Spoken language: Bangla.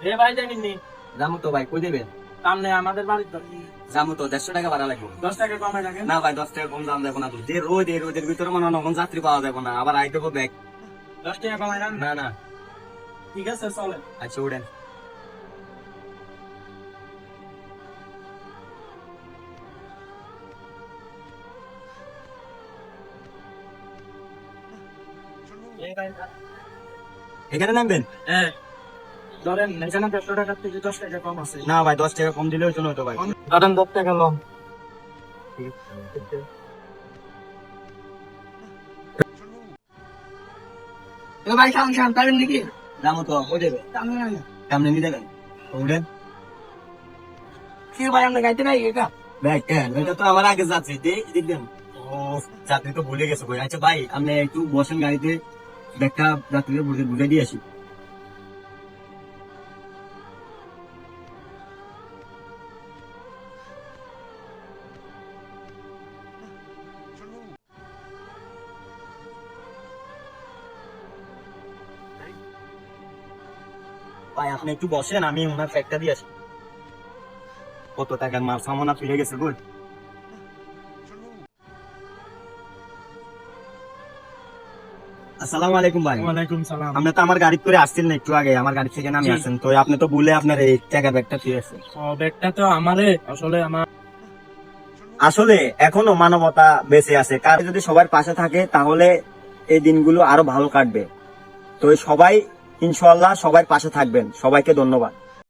এ ভাই যাবেননি? যাবো তো ভাই, কই দেবেন? সামনে আমাদের বাড়ির তো। যাবো তো, 150 টাকা ভাড়া লাগবে। 10 টাকা কমায় রাখেন। না ভাই, 10 টাকা কম দাম দেবো না তো। যে রোদ, এই রোদের ভিতরে মনে হয় না কোনো যাত্রী পাওয়া যাবে না, আবার আইতে হবে ব্যাগ। 10 টাকা কমায় রাখেন। না না, ঠিক আছে চলেন। আচ্ছা উঠেন। এই ভাই, এখানে নামবেন? হ্যাঁ ধরেন এখানে 150 টাকার থেকে 10 টাকা কম আছে। না ভাই, 10 টাকা কম দিলেও চলো তো ভাই। ধরেন 10 টাকা লম। এ ভাই খান খান পারেন নাকি? যাবো তো, কই দেবে? সামনে নিয়ে দেবেন। উঠেন। কি ভাই আমরা গাইতে নাই এটা? ব্যাগ কেন? এটা তো আমার আগে যাত্রী, দেখবেন। ও, যাত্রী তো ভুলে গেছে কই। আচ্ছা ভাই, আপনি একটু বসেন গাড়িতে, ব্যাগটা যাত্রীদের বুঝে দিয়ে আসি। ভাই আপনি একটু বসেন, আমি ওনার ব্যাগটা দিয়ে আসি। কত টাকার মাল সামানা ফিরে গেছে গো। আসসালামু আলাইকুম ভাই। ওয়ালাইকুম সালাম। আপনি তো আমার গাড়ি করে আসছেন না একটু আগে, আমার গাড়ি থেকে নামে জি। আসছেন তো, আপনি তো ভুলে আপনার এই টাকার ব্যাগটা ফিরে আসছেন। ও ব্যাগটা তো আমারে আসলে আমার। আসলে এখনো মানবতা বেঁচে আছে, কার যদি সবার পাশে থাকে তাহলে এই দিনগুলো আরো ভালো কাটবে। তো সবাই ইনশাআল্লাহ সবার পাশে থাকবেন। সবাইকে ধন্যবাদ।